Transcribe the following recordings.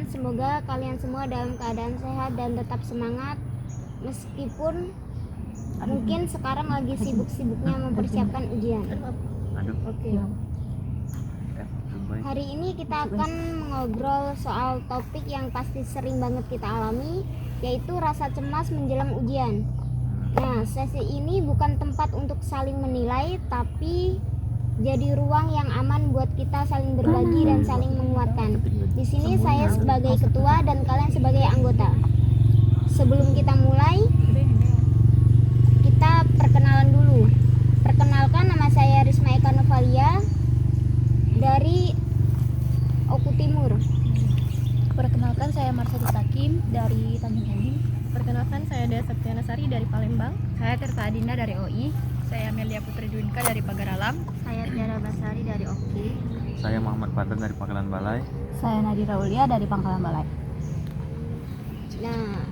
semoga kalian semua dalam keadaan sehat dan tetap semangat meskipun mungkin sekarang lagi sibuk-sibuknya mempersiapkan ujian. Oke. Hari ini kita akan mengobrol soal topik yang pasti sering banget kita alami, yaitu rasa cemas menjelang ujian. Nah, sesi ini bukan tempat untuk saling menilai, tapi jadi ruang yang aman buat kita saling berbagi dan saling menguatkan. Di sini saya sebagai ketua dan kalian sebagai anggota. Sebelum kita mulai, kita perkenalan dulu. Perkenalkan, nama saya Risma Eka Novalia dari Oku Timur. Perkenalkan, saya Marsadi Takim dari Tanjung Enim. Perkenalkan, saya Dea Septiana Sari dari Palembang. Saya Tirta Adinda dari OI. Saya Melia Putri Dwinka dari Pagar Alam. Saya Tiara Basari dari Oki. Saya Muhammad Fadlan dari Pangkalan Balai. Saya Nadira Ulia dari Pangkalan Balai. Nah,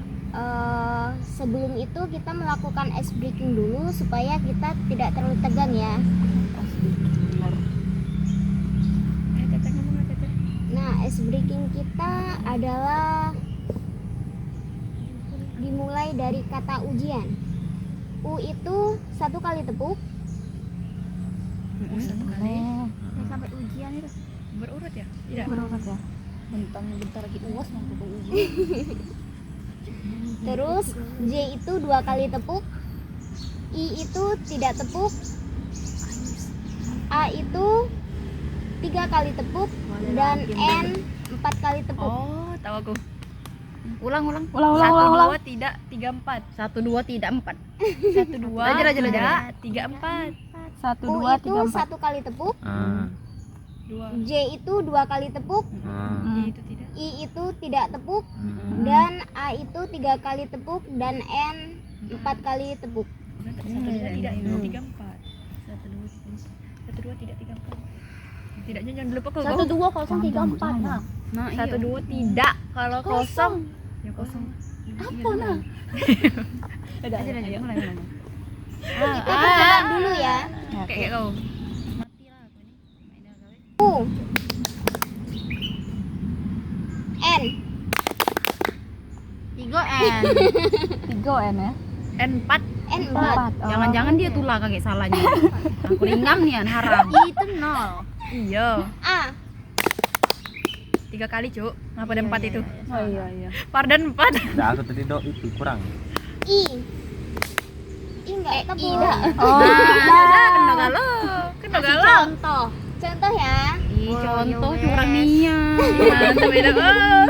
sebelum itu kita melakukan ice breaking dulu supaya kita tidak terlalu tegang ya. Nah, ice breaking kita adalah dimulai dari kata ujian. U itu satu kali tepuk. Satu kali. Sampai ujian itu Berurut ya? Tidak. berurut ya. Bentar lagi UAS mau ke ujian. Terus J itu dua kali tepuk. I itu tidak tepuk. A itu tiga kali tepuk dan N 4 kali tepuk. Oh, tahu aku. Ulang. Ulang. 1, 2, tidak, 3, 4. 1, 2, tidak 4. 1, 2, tidak, 3, 4. 1, U 2, itu 3, 4. satu kali tepuk. 2. J itu dua kali tepuk. Itu tidak. I itu tidak tepuk. Dan A itu tiga kali tepuk dan N 4 kali tepuk. 1, 2, tidak, 3, 4. 1, 2, tidak, 3, 4. Tidaknya jangan lupa kok. 1, 2, 0, 3, 4. Nah, 1, 2, tidak. Kalau kosong, ya kosong. apa nah? Udah, ayo mulai. Kita perkenalan dulu ya. Kayak kau. U N 3 N ya. N4. N 4. Jangan-jangan dia tulah kaget salahnya. Aku ringgam nih haram. Itu 0. Iya. A 3 kali, Cuk. Kenapa ada 4 itu? Oh iya. Pardan 4. Udah aku tadi itu kurang. I enggak tepuk. Oh, Kena galau. Kena galau. Contoh ya. Ih, contoh curang niat. Gimana beda? Oh.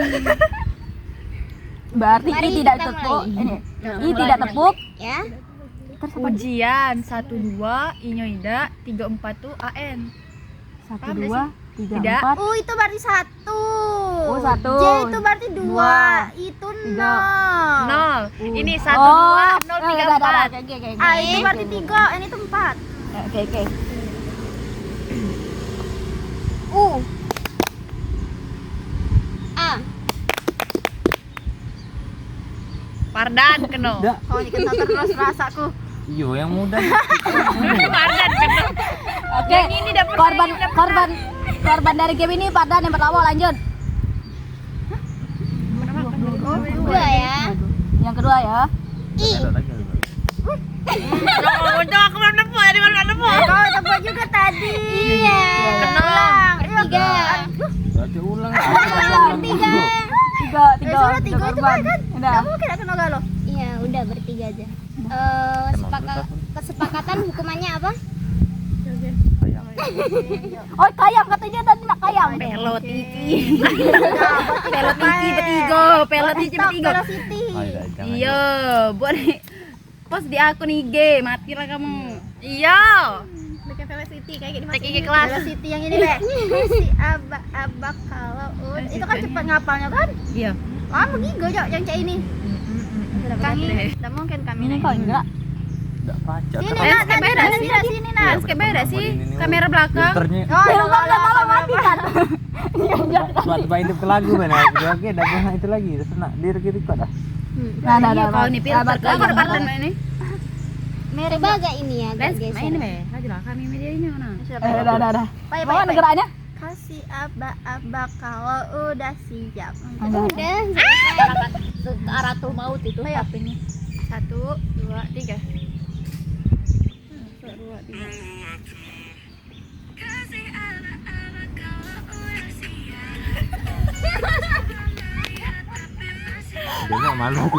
berarti Mari I tidak kita tepuk. mulai. Ini. I tidak tepuk. Ya. Ujian 1, 2 inyoida 3, 4 tuh AN. 1, Paham 2, 3, Tidak. 4. U itu berarti 1. Oh, 1. J itu berarti 2. Dua. Itu 0. 0. Ini 1, Oh, 2, 0, 3, 4. Oke. A itu berarti 3. Ini tuh 4. Oke. U A Pardan kena. Kau dikenal terus rasaku. Iyo yang muda. Pardan kena. Oke. Yang ini dapur Korban dari game ini Pardan yang pertama, lanjut. dua ya. Yang kedua ya. I Ada lagi. Untung aku belum nemu ya, di mana nemu. Kau tebak juga tadi. Iya. Ulang. Tiga. Berarti ulang. Tiga. Tiga Sudah 3 itu korban. kan? Udah. Kamu kira kena galau. Iya, udah bertiga aja. Kesepakatan hukumannya apa? Ayam. Oh, kayang katanya tadi nak kayang. Pelot iki. Pelot iki bertiga, pelot iki bertiga. Velocity. Iya, buat post di akun IG, matilah kamu. Iya. Bikin Velocity kayak gini Tek IG kelas. Velocity yang ini, Be. Si abak kalau itu kan cepat ngapalnya kan? Iya. Lama gigo yang kayak ini. Kami, tidak mungkin kami. Ini kau enggak? Enggak baca. Sini, Eh, Nak, kayak beda sih. sini, Nak. Kayak beda sih. Kamera belakang. Filternya Oh, Ya Allah, malah mati kan. buat main hidup ke lagu mana. Oke, dah itu lagi. Terus diri kita kok dah. Nah, Iya, kalau ini filter kan ada Pardan ini. Coba agak ini ya, agak Guys, geser. main be. Aja lah kami media ini mana. Udah. Baik, Mana negaranya? Kasih aba-aba kalau udah siap. Udah. Ke aratul maut itu Ayo. HP-nya. 1, 2, 3. 1, 2, 3. Dia nggak malu.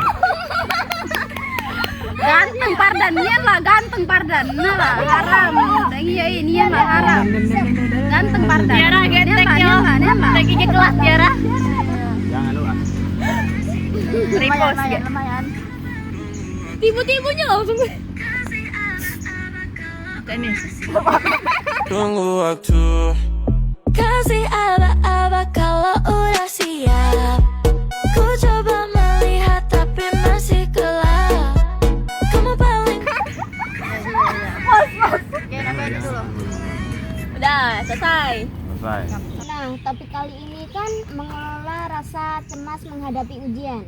Ganteng pardan, nian lah ganteng pardan. Nah lah haram. Iya nian lah haram. Ganteng pardan. Tiara getek yo. Nian lah. Lagi gigi kelak Tiara. Jangan lu ah. Lumayan, lumayan. Tiba-tibanya langsung. Ini. Tunggu waktu. Kasih aba-aba kalau udah siap. Ku coba melihat tapi masih gelap. Kamu paling Oke, namanya itu dulu. Udah, selesai. Selesai. Nah, topik kali ini kan mengelola rasa cemas menghadapi ujian.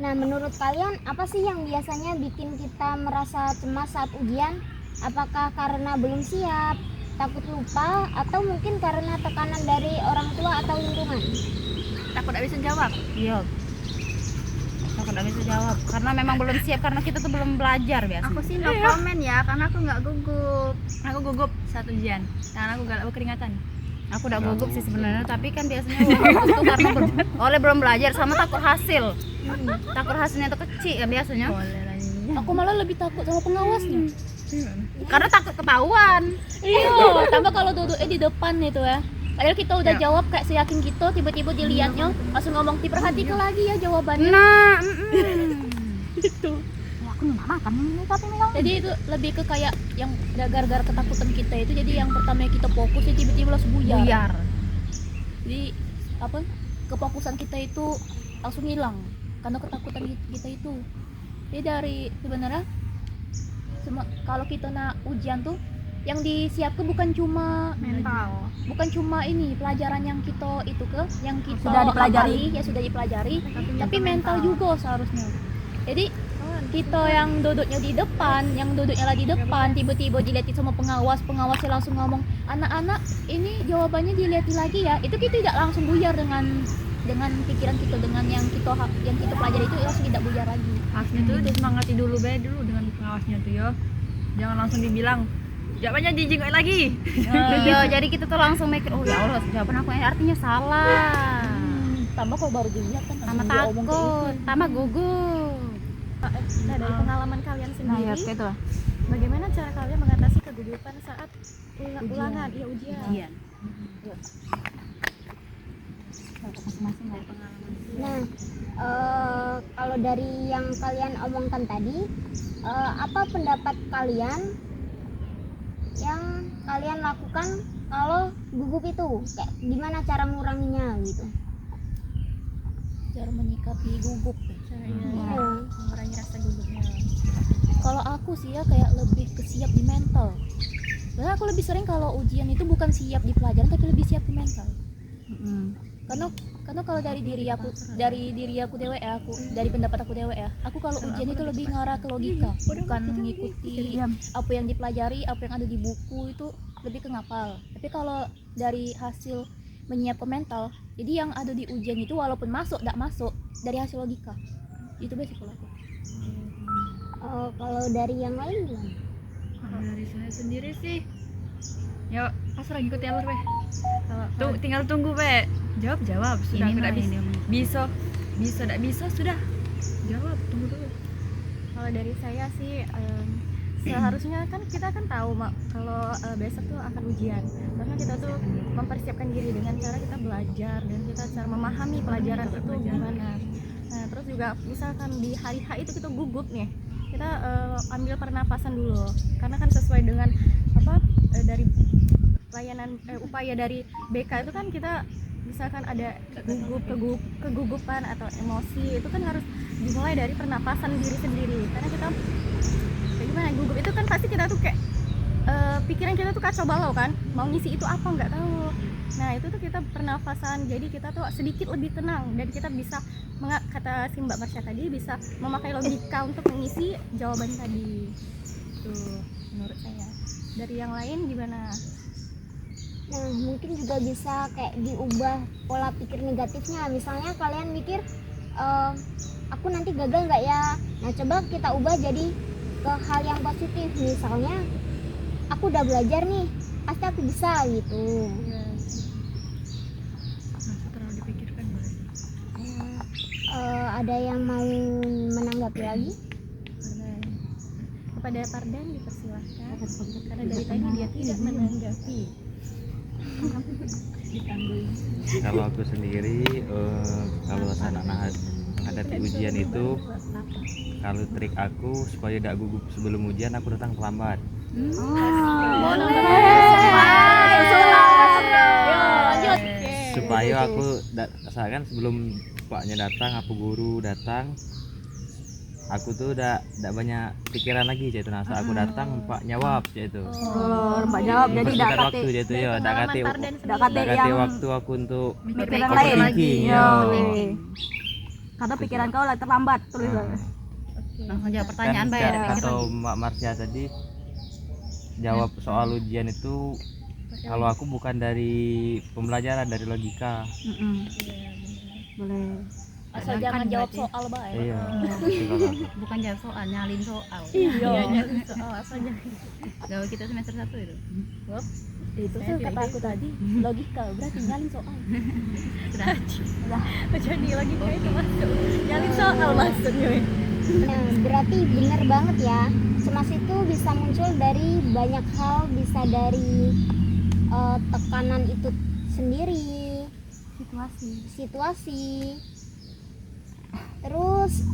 Nah, menurut kalian apa sih yang biasanya bikin kita merasa cemas saat ujian? Apakah karena belum siap, takut lupa, atau mungkin karena tekanan dari orang tua atau lingkungan? Takut gak bisa jawab. Iya. Aku nggak bisa jawab karena memang belum siap karena kita tuh belum belajar biasa. Aku sih no comment ya, karena aku nggak gugup. Aku gugup saat ujian. Karena aku galak keringatan. Aku udah gugup sih sebenarnya, tapi kan biasanya gugup tuh karena belum belajar sama takut hasil. Takut hasilnya tuh kecil kan biasanya. Aku malah lebih takut sama pengawasnya. Karena takut ketahuan. Iya, tambah kalau duduknya di depan itu ya. Padahal kita udah jawab kayak seyakin gitu, tiba-tiba dilihatnya langsung ngomong diperhatikan lagi ya jawabannya. Nah, itu. Aku nggak makan tapi memang. Jadi itu lebih ke kayak yang gara-gara ketakutan kita itu, jadi yang pertama kita fokus ya tiba-tiba langsung buyar. Jadi apa? Kefokusan kita itu langsung hilang karena ketakutan kita itu. Jadi dari sebenarnya kalau kita nak ujian tuh yang disiapkan bukan cuma Mental. bukan cuma ini pelajaran yang kita itu yang kita Sudah dipelajari. hafali, ya sudah dipelajari, tapi mental juga seharusnya. Jadi kita yang duduknya di depan, tiba-tiba dilihatin sama pengawasnya langsung ngomong, anak-anak ini jawabannya dilihatin lagi ya, itu kita tidak langsung buyar dengan pikiran kita, dengan yang kita pelajari itu langsung tidak buyar lagi. Harusnya tuh disemangati dulu dulu dengan pengawasnya tuh ya. Jangan langsung dibilang jawabannya dijenguk lagi. Iya, jadi kita tuh langsung mikir, oh ya Allah, jawaban aku artinya salah. Tambah kalau baru dilihat kan Sama takut, sama gugup. Nah, dari pengalaman kalian sendiri, itu. bagaimana cara kalian mengatasi kegugupan saat ulangan, ujian? Nah, kalau dari yang kalian omongkan tadi, apa pendapat kalian yang kalian lakukan kalau gugup itu? Kayak gimana cara menguranginya gitu? Cara menyikapi gugup. Iya. Mengurangi rasa gugupnya. Kalau aku sih ya kayak lebih ke siap di mental. Karena aku lebih sering kalau ujian itu bukan siap di pelajaran tapi lebih siap di mental. Karena kalau dari diri aku dewe ya, dari pendapat aku dewe ya, aku kalau ujian itu lebih ngarah ke logika, bukan mengikuti apa yang dipelajari, apa yang ada di buku, itu lebih ke ngapal. Tapi kalau dari hasil menyiapkan mental, jadi yang ada di ujian itu walaupun masuk tidak masuk dari hasil logika, itu basic kalau aku. Kalau dari yang lain gimana? Kalau dari saya sendiri sih, ya pasrah ngikuti alur weh. Tuh tinggal tunggu weh. Jawab sudah. Ini Tidak mah bisa tidak bisa sudah jawab, tunggu dulu. Kalau dari saya sih, seharusnya kan kita kan tahu kalau besok tuh akan ujian, karena kita tuh mempersiapkan diri dengan cara kita belajar dan kita cara memahami pelajaran itu gimana. Nah, terus juga misalkan di hari H itu kita gugup nih, kita ambil pernapasan dulu, karena kan sesuai dengan dari layanan upaya dari BK itu kan kita misalkan ada kegugupan atau emosi, itu kan harus dimulai dari pernapasan diri sendiri, karena kita kayak gimana, gugup itu kan pasti kita tuh kayak pikiran kita tuh kacau balau kan, mau ngisi itu apa nggak tahu. Nah itu tuh kita pernafasan, jadi kita tuh sedikit lebih tenang dan kita bisa kata si Mbak Marsha tadi, bisa memakai logika untuk mengisi jawaban tadi. Tuh menurut saya. Dari yang lain gimana? Nah, mungkin juga bisa kayak diubah pola pikir negatifnya. Misalnya kalian mikir, aku nanti gagal nggak ya? Nah, coba kita ubah jadi ke hal yang positif. Misalnya, aku udah belajar nih, pasti aku bisa gitu. Terlalu dipikirkan berarti. Ada yang mau menanggapi lagi? Kepada Pardan dipersilahkan karena dari tadi dia tidak menanggapi. Kalau aku sendiri kalau saat menghadapi ujian itu, kalau trik aku supaya tidak gugup sebelum ujian, aku datang terlambat. Supaya aku misalkan sebelum paknya datang, apa guru datang, aku tuh udah banyak pikiran lagi itu. Nah, saat aku datang pak jawab itu. Mbak jawab jadi Mempersingkat waktu itu ya, dak kate yang waktu aku untuk pikiran overthinking, lain. ya. Karena pikiran kau lah terlambat tulisannya. Langsung jawab pertanyaan Kan Pak ya. kayak kata Mbak Marsha tadi, jawab soal ujian itu kalau aku bukan dari pembelajaran, dari logika. Boleh. Asal jangan jawab soal baik. Iya. Bukan jawab soal, nyalin soal. Iya, nyari soal asal jangan. Gawe kita semester 1 itu. Itu tuh kata aku tadi, logika berarti nyalin soal. Jadi logika itu masuk. Nyalin soal maksudnya. Nah, berarti benar banget ya. Cemas itu bisa muncul dari banyak hal, bisa dari tekanan itu sendiri, situasi. Terus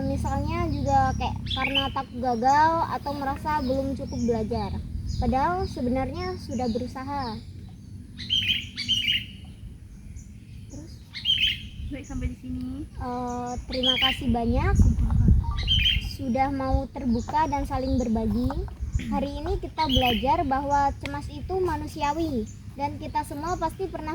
misalnya juga kayak karena takut gagal atau merasa belum cukup belajar. Padahal sebenarnya sudah berusaha. Baik, sampai di sini. Terima kasih banyak sudah mau terbuka dan saling berbagi. Hari ini kita belajar bahwa cemas itu manusiawi dan kita semua pasti pernah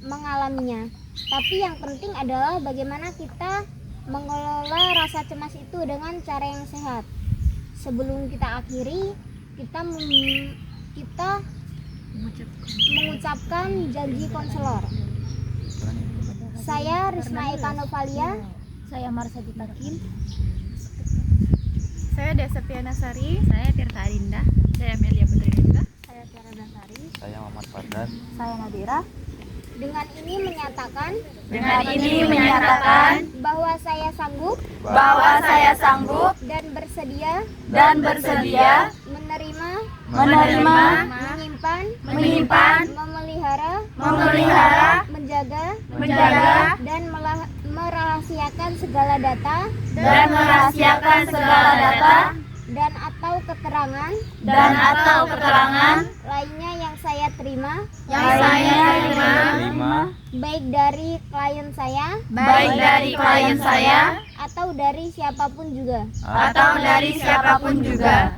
mengalaminya. Tapi yang penting adalah bagaimana kita mengelola rasa cemas itu dengan cara yang sehat. Sebelum kita akhiri, kita mengucapkan janji konselor. Saya Risma Eka Novalia. Saya Marsha Gita Kim. Saya Desepiana Sari. Saya Tirta Adinda. Saya Amelia Putri Dinda. Saya Tiara Dasari. Saya Muhammad Fardan. Saya Nadira. Dengan ini menyatakan bahwa saya sanggup dan bersedia menerima, menyimpan, memelihara, menjaga, dan merahasiakan segala data dan atau keterangan lainnya yang saya terima baik dari klien saya atau dari siapapun juga,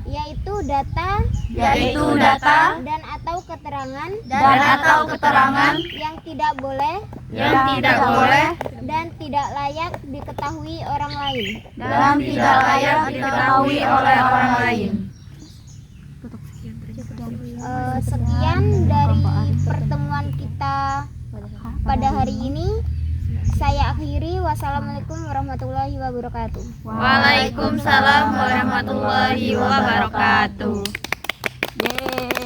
yaitu data dan atau keterangan yang tidak boleh dan tidak layak diketahui orang lain. Sekian dari pertemuan kita pada hari ini. Saya akhiri. Wassalamualaikum warahmatullahi wabarakatuh. Waalaikumsalam warahmatullahi wabarakatuh. Yeay.